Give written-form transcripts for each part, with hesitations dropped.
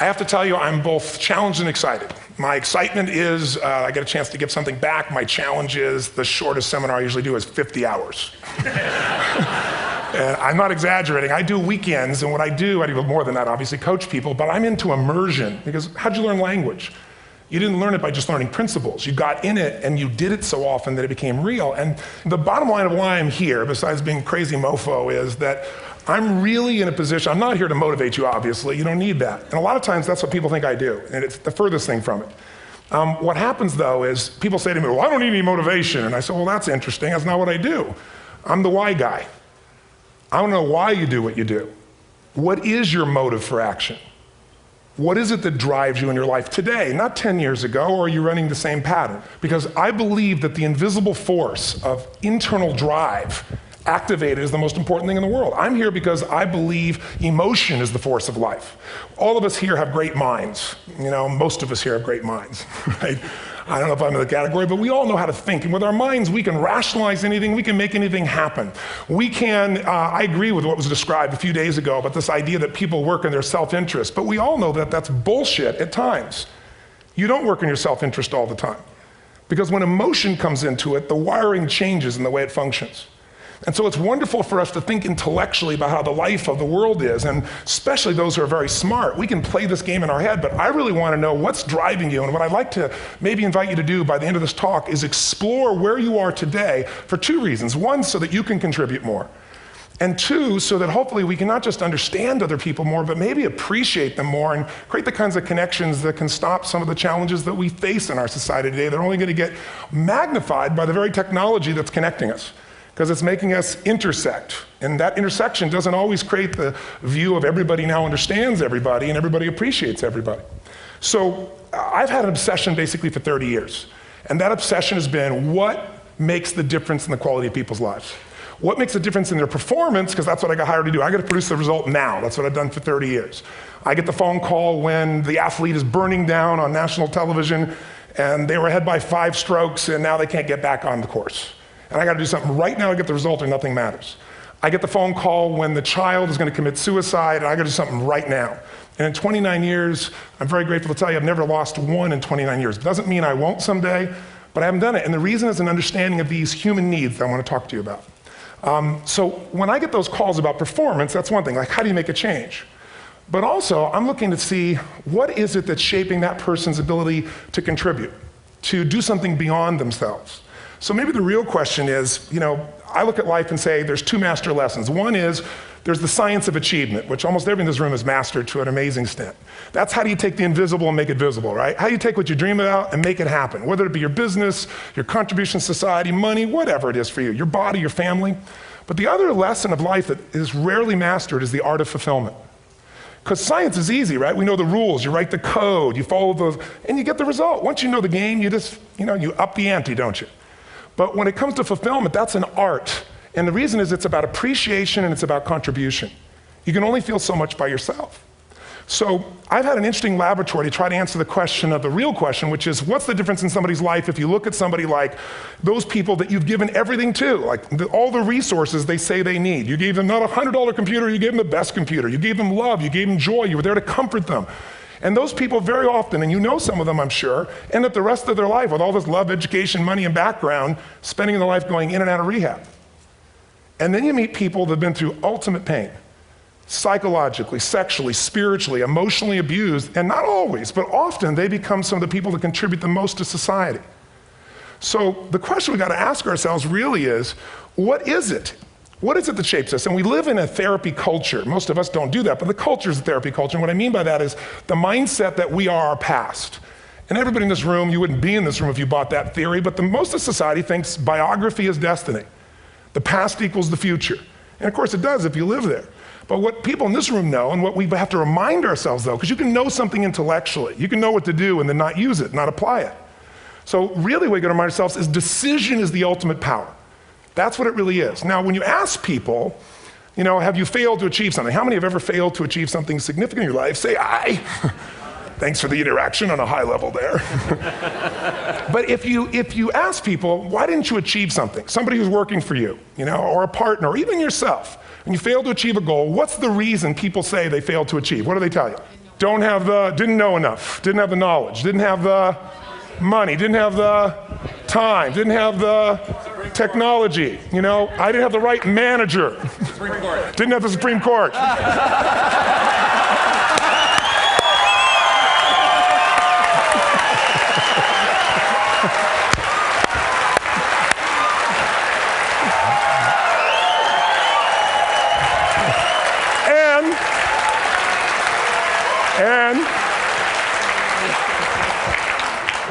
I have to tell you, I'm both challenged and excited. My excitement is I get a chance to give something back. My challenge is the shortest seminar I usually do is 50 hours. And I'm not exaggerating. I do weekends, and what I do more than that, obviously, coach people, but I'm into immersion, because how'd you learn language? You didn't learn it by just learning principles. You got in it, and you did it so often that it became real. And the bottom line of why I'm here, besides being crazy mofo, is that I'm really in a position, I'm not here to motivate you, obviously. You don't need that. And a lot of times, that's what people think I do, and it's the furthest thing from it. What happens, though, is people say to me, well, I don't need any motivation. And I say, well, that's interesting. That's not what I do. I'm the why guy. I don't know why you do what you do. What is your motive for action? What is it that drives you in your life today, not 10 years ago, or are you running the same pattern? Because I believe that the invisible force of internal drive activated is the most important thing in the world. I'm here because I believe emotion is the force of life. All of us here have great minds. You know, most of us here have great minds, right? I don't know if I'm in the category, but we all know how to think. And with our minds, we can rationalize anything. We can make anything happen. We can, I agree with what was described a few days ago about this idea that people work in their self-interest. But we all know that that's bullshit at times. You don't work in your self-interest all the time. Because when emotion comes into it, the wiring changes in the way it functions. And so it's wonderful for us to think intellectually about how the life of the world is, and especially those who are very smart. We can play this game in our head, but I really want to know what's driving you. And what I'd like to maybe invite you to do by the end of this talk is explore where you are today for two reasons. One, so that you can contribute more. And two, so that hopefully we can not just understand other people more, but maybe appreciate them more and create the kinds of connections that can stop some of the challenges that we face in our society today. They're only going to get magnified by the very technology that's connecting us, because it's making us intersect. And that intersection doesn't always create the view of everybody now understands everybody and everybody appreciates everybody. So I've had an obsession basically for 30 years. And that obsession has been what makes the difference in the quality of people's lives? What makes a difference in their performance? Because that's what I got hired to do. I got to produce the result now. That's what I've done for 30 years. I get the phone call when the athlete is burning down on national television and they were ahead by 5 strokes and now they can't get back on the course. And I got to do something right now to get the result or nothing matters. I get the phone call when the child is going to commit suicide, and I got to do something right now. And in 29 years, I'm very grateful to tell you I've never lost one in 29 years. It doesn't mean I won't someday, but I haven't done it. And the reason is an understanding of these human needs that I want to talk to you about. So when I get those calls about performance, that's one thing, like how do you make a change? But also, I'm looking to see what is it that's shaping that person's ability to contribute, to do something beyond themselves. So maybe the real question is, you know, I look at life and say there's 2 master lessons. One is there's the science of achievement, which almost everyone in this room has mastered to an amazing extent. That's how do you take the invisible and make it visible, right? How do you take what you dream about and make it happen, whether it be your business, your contribution to society, money, whatever it is for you, your body, your family. But the other lesson of life that is rarely mastered is the art of fulfillment. Because science is easy, right? We know the rules, you write the code, you follow those, and you get the result. Once you know the game, you just, you up the ante, don't you? But when it comes to fulfillment, that's an art. And the reason is it's about appreciation and it's about contribution. You can only feel so much by yourself. So I've had an interesting laboratory to try to answer the question of the real question, which is what's the difference in somebody's life if you look at somebody like those people that you've given everything to, like all the resources they say they need. You gave them not a $100 computer, you gave them the best computer. You gave them love, you gave them joy, you were there to comfort them. And those people very often, and you know some of them I'm sure, end up the rest of their life with all this love, education, money, and background, spending their life going in and out of rehab. And then you meet people that have been through ultimate pain, psychologically, sexually, spiritually, emotionally abused, and not always, but often they become some of the people that contribute the most to society. So the question we got to ask ourselves really is, what is it? What is it that shapes us? And we live in a therapy culture. Most of us don't do that, but the culture is a therapy culture. And what I mean by that is the mindset that we are our past. And everybody in this room, you wouldn't be in this room if you bought that theory, but most of society thinks biography is destiny. The past equals the future. And of course it does if you live there. But what people in this room know, and what we have to remind ourselves though, because you can know something intellectually, you can know what to do and then not use it, not apply it. So really what we got to remind ourselves is decision is the ultimate power. That's what it really is. Now, when you ask people, have you failed to achieve something? How many have ever failed to achieve something significant in your life? Say, I. Thanks for the interaction on a high level there. But if you ask people, why didn't you achieve something? Somebody who's working for you, or a partner, or even yourself, and you failed to achieve a goal, what's the reason people say they failed to achieve? What do they tell you? didn't know enough, didn't have the knowledge, didn't have the money, didn't have the time, didn't have the technology. You know, I didn't have the right manager. Didn't have the Supreme Court. And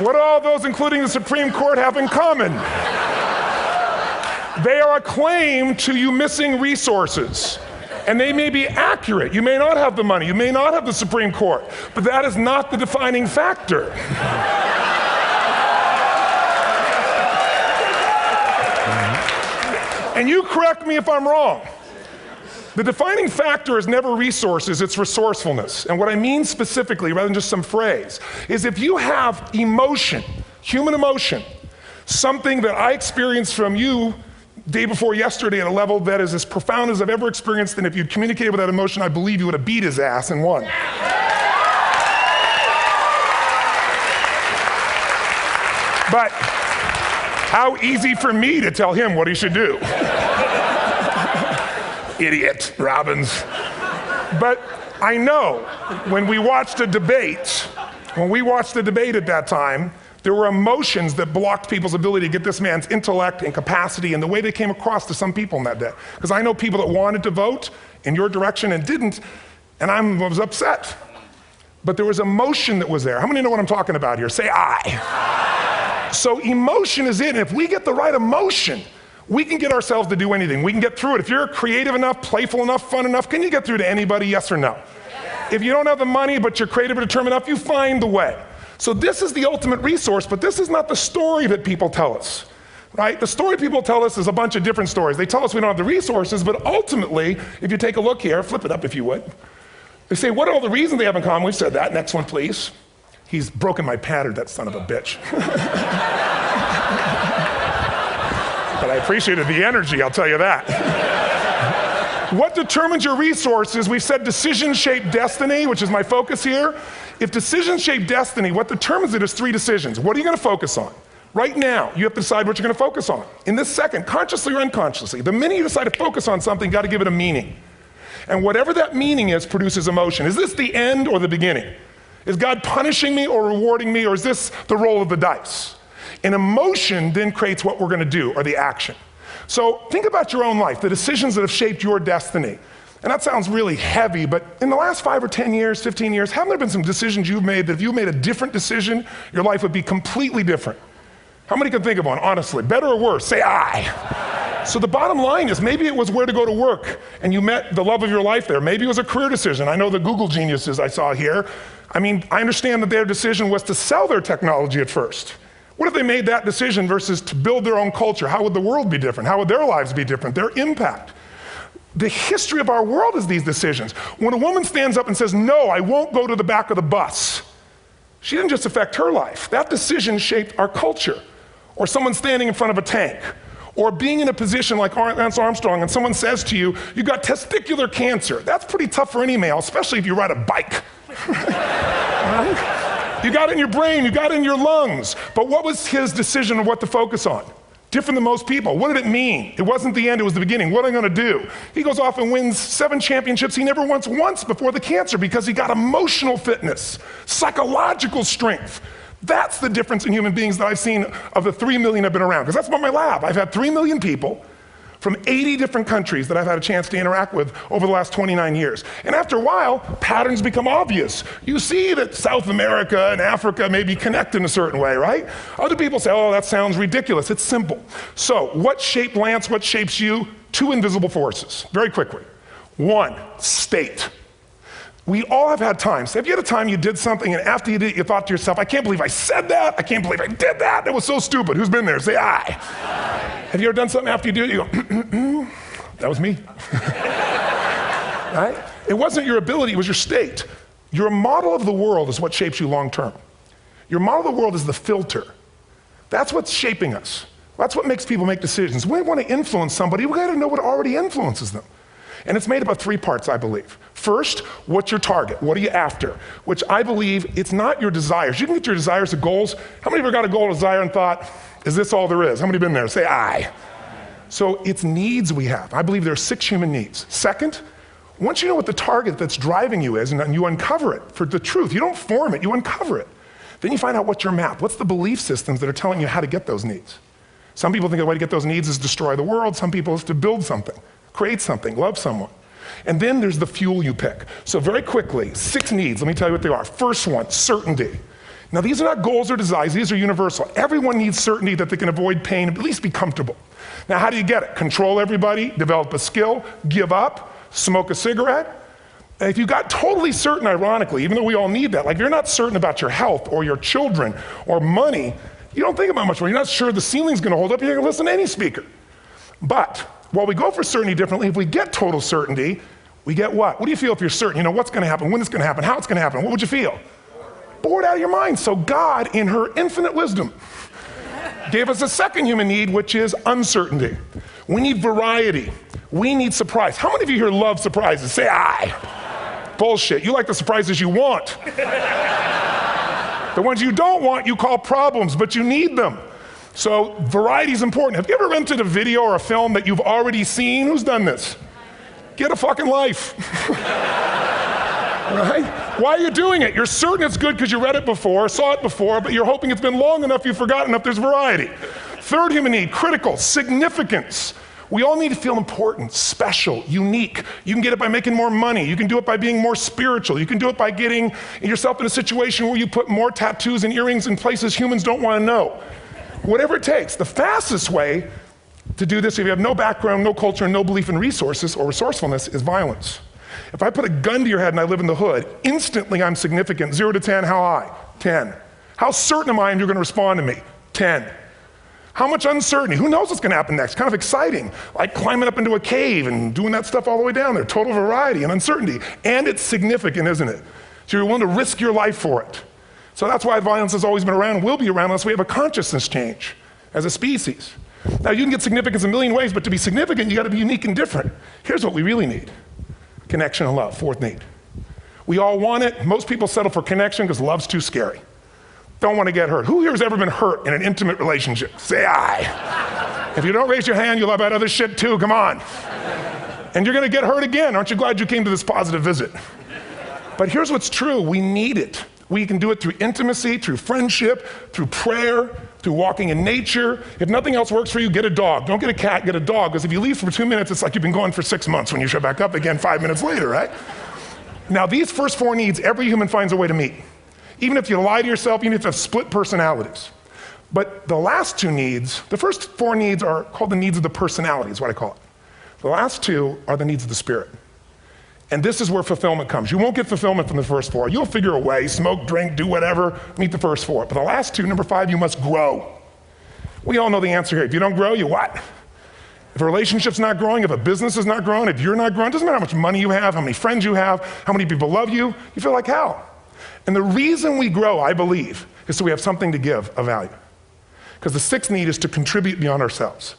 what do all those, including the Supreme Court, have in common? They are a claim to you missing resources. And they may be accurate. You may not have the money. You may not have the Supreme Court. But that is not the defining factor. And you correct me if I'm wrong. The defining factor is never resources, it's resourcefulness. And what I mean specifically, rather than just some phrase, is if you have emotion, human emotion, something that I experienced from you day before yesterday at a level that is as profound as I've ever experienced, and if you'd communicated with that emotion, I believe you would have beat his ass and won. But how easy for me to tell him what he should do. Idiot, Robbins. But I know when we watched a debate, at that time, there were emotions that blocked people's ability to get this man's intellect and capacity and the way they came across to some people in that day. Because I know people that wanted to vote in your direction and didn't, and I was upset. But there was emotion that was there. How many know what I'm talking about here? Say I. So emotion is it, and if we get the right emotion, we can get ourselves to do anything. We can get through it. If you're creative enough, playful enough, fun enough, can you get through to anybody, yes or no? Yes. If you don't have the money, but you're creative and determined enough, you find the way. So this is the ultimate resource, but this is not the story that people tell us, right? The story people tell us is a bunch of different stories. They tell us we don't have the resources, but ultimately, if you take a look here, flip it up if you would. They say, what are all the reasons they have in common? We've said that. Next one, please. He's broken my pattern, that son of a bitch. But I appreciated the energy, I'll tell you that. What determines your resources? We've said decisions shape destiny, which is my focus here. If decisions shape destiny, what determines it is 3 decisions. What are you going to focus on? Right now, you have to decide what you're going to focus on. In this second, consciously or unconsciously, the minute you decide to focus on something, you've got to give it a meaning. And whatever that meaning is produces emotion. Is this the end or the beginning? Is God punishing me or rewarding me, or is this the roll of the dice? And emotion then creates what we're going to do, or the action. So think about your own life, the decisions that have shaped your destiny. And that sounds really heavy, but in the last 5 or 10 years, 15 years, haven't there been some decisions you've made that if you made a different decision, your life would be completely different? How many can think of one, honestly? Better or worse? Say I. So the bottom line is maybe it was where to go to work and you met the love of your life there. Maybe it was a career decision. I know the Google geniuses I saw here. I mean, I understand that their decision was to sell their technology at first. What if they made that decision versus to build their own culture? How would the world be different? How would their lives be different? Their impact. The history of our world is these decisions. When a woman stands up and says, no, I won't go to the back of the bus, she didn't just affect her life. That decision shaped our culture. Or someone standing in front of a tank. Or being in a position like Lance Armstrong and someone says to you, you got testicular cancer. That's pretty tough for any male, especially if you ride a bike. Right? You got it in your brain, you got it in your lungs. But what was his decision of what to focus on? Different than most people. What did it mean? It wasn't the end, it was the beginning. What am I gonna do? He goes off and wins 7 championships he never won once before the cancer because he got emotional fitness, psychological strength. That's the difference in human beings that I've seen of the 3 million I've been around. Because that's about my lab. I've had 3 million people from 80 different countries that I've had a chance to interact with over the last 29 years. And after a while, patterns become obvious. You see that South America and Africa may be connected in a certain way, right? Other people say, oh, that sounds ridiculous. It's simple. So what shaped Lance, what shapes you? 2 invisible forces, very quickly. 1, state. We all have had times. Have you had a time you did something and after you did it, you thought to yourself, I can't believe I said that. I can't believe I did that. That was so stupid. Who's been there? Say I. Have you ever done something after you do it, you go, that was me. Right? It wasn't your ability, it was your state. Your model of the world is what shapes you long term. Your model of the world is the filter. That's what's shaping us. That's what makes people make decisions. When we want to influence somebody, we got to know what already influences them. And it's made up of 3 parts, I believe. First, what's your target? What are you after? Which I believe it's not your desires. You can get your desires to goals. How many of you got a goal, desire, and thought, is this all there is? How many been there? Say aye. So it's needs we have. I believe there are 6 human needs. Second, once you know what the target that's driving you is and you uncover it for the truth, you don't form it, you uncover it. Then you find out what's your map. What's the belief systems that are telling you how to get those needs? Some people think the way to get those needs is destroy the world. Some people is to build something, create something, love someone. And then there's the fuel you pick. So very quickly, 6 needs, let me tell you what they are. First one, certainty. Now these are not goals or desires, these are universal. Everyone needs certainty that they can avoid pain, at least be comfortable. Now how do you get it? Control everybody, develop a skill, give up, smoke a cigarette. And if you got totally certain, ironically, even though we all need that, like if you're not certain about your health or your children or money, you don't think about much more. You're not sure the ceiling's gonna hold up, you're gonna listen to any speaker. But while we go for certainty differently, if we get total certainty, we get what? What do you feel if you're certain? You know what's gonna happen, when it's gonna happen, how it's gonna happen, what would you feel? Bored out of your mind. So God, in her infinite wisdom, gave us a second human need, which is uncertainty. We need variety. We need surprise. How many of you here love surprises? Say aye. Bullshit. You like the surprises you want. The ones you don't want, you call problems, but you need them. So variety is important. Have you ever rented a video or a film that you've already seen? Who's done this? Get a fucking life. Right? Why are you doing it? You're certain it's good because you read it before, saw it before, but you're hoping it's been long enough you've forgotten enough there's variety. Third human need, critical, significance. We all need to feel important, special, unique. You can get it by making more money. You can do it by being more spiritual. You can do it by getting yourself in a situation where you put more tattoos and earrings in places humans don't want to know. Whatever it takes. The fastest way to do this, if you have no background, no culture, no belief in resources or resourcefulness, is violence. If I put a gun to your head and I live in the hood, instantly I'm significant. 0 to 10, how high? 10. How certain am I you're gonna respond to me? 10. How much uncertainty? Who knows what's gonna happen next? Kind of exciting, like climbing up into a cave and doing that stuff all the way down there. Total variety and uncertainty. And it's significant, isn't it? So you're willing to risk your life for it. So that's why violence has always been around and will be around unless we have a consciousness change as a species. Now you can get significance a million ways, but to be significant, you gotta be unique and different. Here's what we really need. Connection and love, fourth need. We all want it. Most people settle for connection because love's too scary. Don't want to get hurt. Who here has ever been hurt in an intimate relationship? Say aye. If you don't raise your hand, you'll have had other shit too, come on. And you're gonna get hurt again. Aren't you glad you came to this positive visit? But here's what's true, we need it. We can do it through intimacy, through friendship, through prayer, through walking in nature. If nothing else works for you, get a dog. Don't get a cat, get a dog, because if you leave for 2 minutes, it's like you've been gone for 6 months when you show back up again 5 minutes later, right? Now these first 4 needs, every human finds a way to meet. Even if you lie to yourself, even if you have split personalities. But the last 2 needs, the first 4 needs are called the needs of the personality, is what I call it. The last 2 are the needs of the spirit. And this is where fulfillment comes. You won't get fulfillment from the first 4. You'll figure a way, smoke, drink, do whatever, meet the first 4. But the last 2, number 5, you must grow. We all know the answer here. If you don't grow, you what? If a relationship's not growing, if a business is not growing, if you're not growing, it doesn't matter how much money you have, how many friends you have, how many people love you, you feel like hell. And the reason we grow, I believe, is so we have something to give of value. Because the 6th need is to contribute beyond ourselves.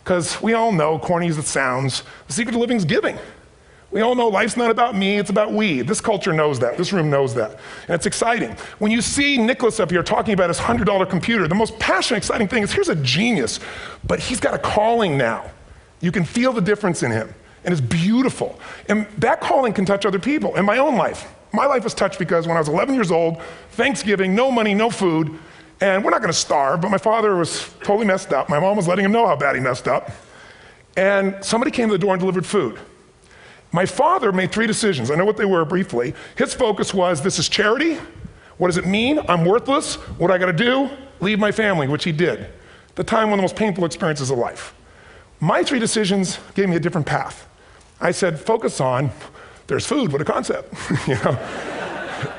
Because we all know, corny as it sounds, the secret of living is giving. We all know life's not about me, it's about we. This culture knows that, this room knows that. And it's exciting. When you see Nicholas up here talking about his $100 computer, the most passionate, exciting thing is here's a genius, but he's got a calling now. You can feel the difference in him, and it's beautiful. And that calling can touch other people. In my own life, my life was touched because when I was 11 years old, Thanksgiving, no money, no food, and we're not gonna starve, but my father was totally messed up. My mom was letting him know how bad he messed up. And somebody came to the door and delivered food. My father made 3 decisions. I know what they were briefly. His focus was, this is charity. What does it mean? I'm worthless. What do I gotta do? Leave my family, which he did. At the time, one of the most painful experiences of life. My 3 decisions gave me a different path. I said, focus on, there's food, what a concept. You know?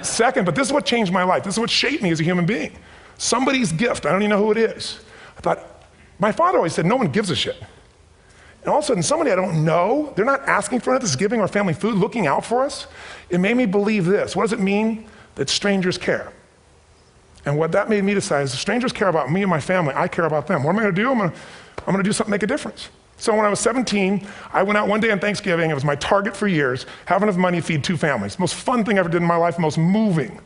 Second, but this is what changed my life. This is what shaped me as a human being. Somebody's gift, I don't even know who it is. I thought, my father always said, no one gives a shit. And all of a sudden, somebody I don't know, they're not asking for it, this is giving our family food, looking out for us. It made me believe this. What does it mean? That strangers care. And what that made me decide is if strangers care about me and my family, I care about them. What am I gonna do? I'm gonna do something to make a difference. So when I was 17, I went out one day on Thanksgiving. It was my target for years, have enough money to feed 2 families. Most fun thing I ever did in my life, most moving.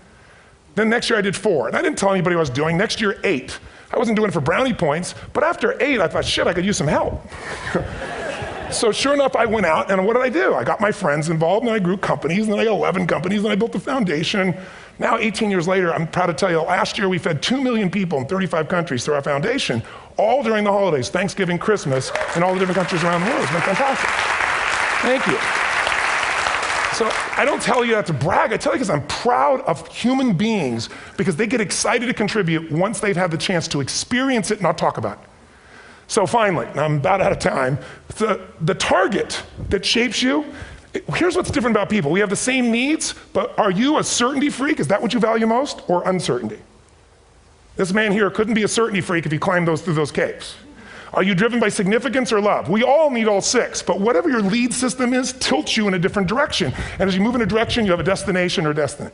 Then next year I did 4, and I didn't tell anybody what I was doing. Next year, 8. I wasn't doing it for brownie points, but after 8, I thought, shit, I could use some help. So sure enough, I went out, and what did I do? I got my friends involved, and I grew companies, and then I got 11 companies, and I built a foundation. Now, 18 years later, I'm proud to tell you, last year we fed 2 million people in 35 countries through our foundation, all during the holidays, Thanksgiving, Christmas, in all the different countries around the world. It's been fantastic. Thank you. So I don't tell you that to brag, I tell you because I'm proud of human beings because they get excited to contribute once they've had the chance to experience it, not talk about it. So finally, and I'm about out of time, the target that shapes you, here's what's different about people. We have the same needs, but are you a certainty freak? Is that what you value most, or uncertainty? This man here couldn't be a certainty freak if he climbed through those caves. Are you driven by significance or love? We all need all 6, but whatever your lead system is tilts you in a different direction. And as you move in a direction, you have a destination or destiny.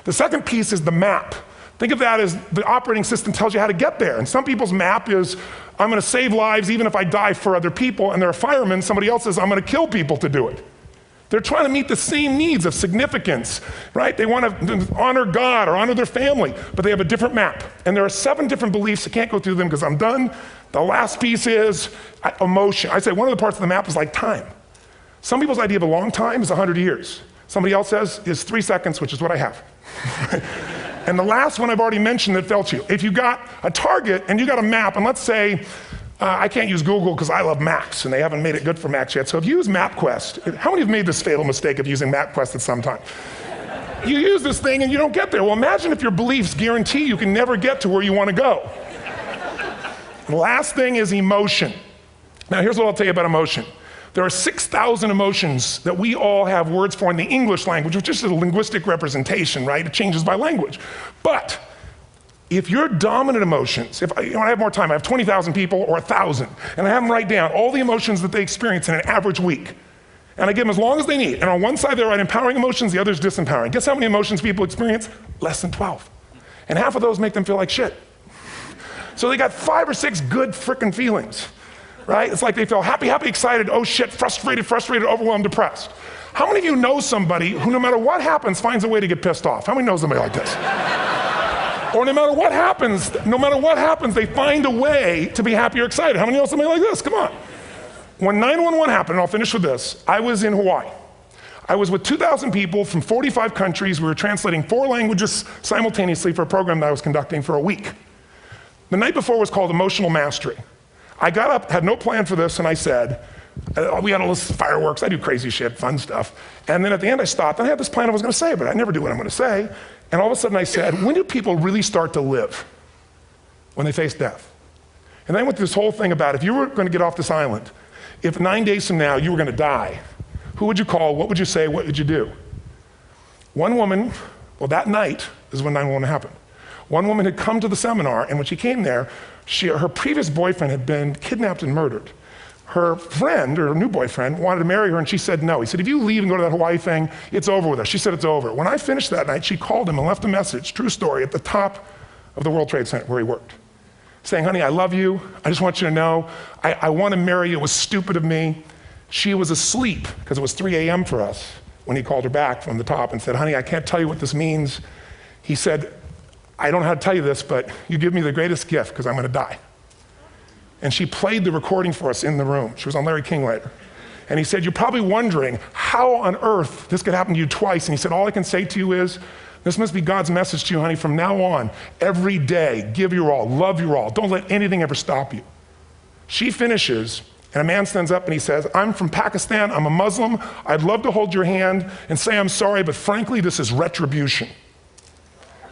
The second piece is the map. Think of that as the operating system tells you how to get there. And some people's map is, I'm gonna save lives even if I die for other people, and they're a fireman. Somebody else says, I'm gonna kill people to do it. They're trying to meet the same needs of significance, right? They want to honor God or honor their family, but they have a different map. And there are 7 different beliefs. I can't go through them because I'm done. The last piece is emotion. I say one of the parts of the map is like time. Some people's idea of a long time is 100 years. Somebody else says is 3 seconds, which is what I have. And the last one I've already mentioned that felt you. If you got a target and you got a map, and let's say, I can't use Google because I love maps, and they haven't made it good for Macs yet. So if you use MapQuest, how many have made this fatal mistake of using MapQuest at some time? You use this thing and you don't get there. Well, imagine if your beliefs guarantee you can never get to where you want to go. The last thing is emotion. Now here's what I'll tell you about emotion. There are 6,000 emotions that we all have words for in the English language, which is a linguistic representation, right? It changes by language. But if your dominant emotions, if I have more time, I have 20,000 people or 1,000, and I have them write down all the emotions that they experience in an average week. And I give them as long as they need. And on one side, they write empowering emotions, the other is disempowering. Guess how many emotions people experience? Less than 12. And half of those make them feel like shit. So they got 5 or 6 good frickin' feelings, right? It's like they feel happy, happy, excited, oh shit, frustrated, overwhelmed, depressed. How many of you know somebody who no matter what happens finds a way to get pissed off? How many know somebody like this? Or no matter what happens, they find a way to be happy or excited. How many know somebody like this? Come on. When 9/11 happened, and I'll finish with this, I was in Hawaii. I was with 2,000 people from 45 countries. We were translating 4 languages simultaneously for a program that I was conducting for a week. The night before was called Emotional Mastery. I got up, had no plan for this, and I said, we had all this fireworks, I do crazy shit, fun stuff. And then at the end I stopped, and I had this plan I was gonna say, but I never do what I'm gonna say. And all of a sudden I said, when do people really start to live? When they face death. And then I went through this whole thing about if you were gonna get off this island, if 9 days from now you were gonna die, who would you call, what would you say, what would you do? One woman, well that night is when 9/11 happened. One woman had come to the seminar, and when she came there, her previous boyfriend had been kidnapped and murdered. Her friend, or her new boyfriend, wanted to marry her, and she said no. He said, if you leave and go to that Hawaii thing, it's over with us. She said it's over. When I finished that night, she called him and left a message, true story, at the top of the World Trade Center where he worked, saying, honey, I love you. I just want you to know, I want to marry you. It was stupid of me. She was asleep, because it was 3 a.m. for us, when he called her back from the top and said, honey, I can't tell you what this means. He said, I don't know how to tell you this, but you give me the greatest gift, because I'm going to die. And she played the recording for us in the room. She was on Larry King later. And he said, you're probably wondering how on earth this could happen to you twice. And he said, all I can say to you is, this must be God's message to you, honey. From now on, every day, give your all, love your all. Don't let anything ever stop you. She finishes, and a man stands up and he says, I'm from Pakistan, I'm a Muslim. I'd love to hold your hand and say I'm sorry, but frankly, this is retribution.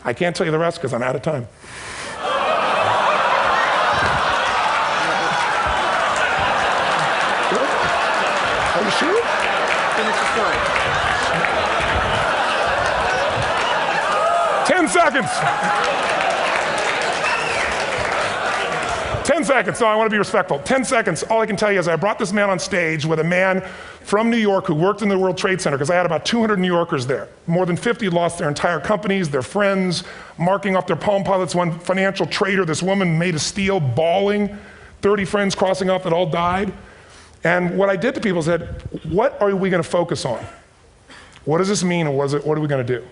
I can't tell you the rest because I'm out of time. Are you sure? Finish the story. 10 seconds. 10 seconds. No, I want to be respectful. 10 seconds. All I can tell you is I brought this man on stage with a man from New York who worked in the World Trade Center, because I had about 200 New Yorkers there. More than 50 lost their entire companies, their friends, marking off their Palm Pilots. One financial trader, this woman made of steel, bawling. 30 friends crossing off that all died. And what I did to people said, what are we going to focus on? What does this mean, and what are we going to do?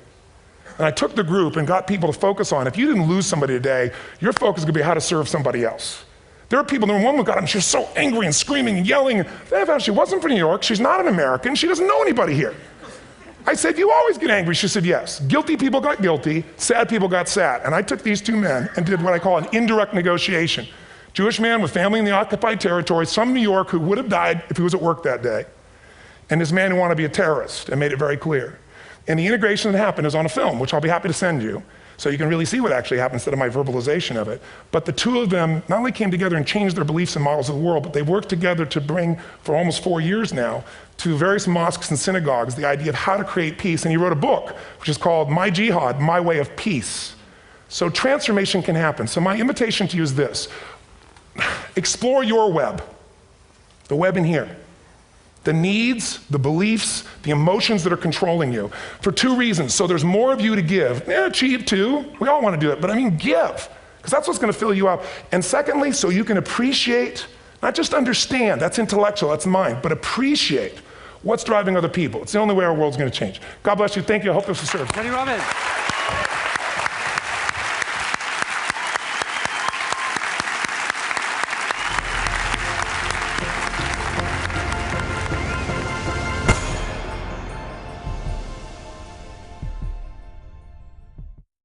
And I took the group and got people to focus on, if you didn't lose somebody today, your focus is going to be how to serve somebody else. There are people, the woman got him, she was so angry and screaming and yelling. And she wasn't from New York, she's not an American, she doesn't know anybody here. I said, you always get angry. She said, yes. Guilty people got guilty, sad people got sad. And I took these two men and did what I call an indirect negotiation. Jewish man with family in the occupied territory, some New York who would have died if he was at work that day, and this man who wanted to be a terrorist, and made it very clear. And the integration that happened is on a film, which I'll be happy to send you, so you can really see what actually happened instead of my verbalization of it. But the two of them not only came together and changed their beliefs and models of the world, but they worked together to bring, for almost 4 years now, to various mosques and synagogues, the idea of how to create peace. And he wrote a book, which is called My Jihad, My Way of Peace. So transformation can happen. So my invitation to you is this. Explore your web, the web in here. The needs, the beliefs, the emotions that are controlling you, for two reasons. So there's more of you to give. Achieve too, we all want to do it, but I mean give, because that's what's going to fill you up. And secondly, so you can appreciate, not just understand, that's intellectual, that's mind, but appreciate what's driving other people. It's the only way our world's going to change. God bless you, thank you, I hope this will serve. Tony Robbins.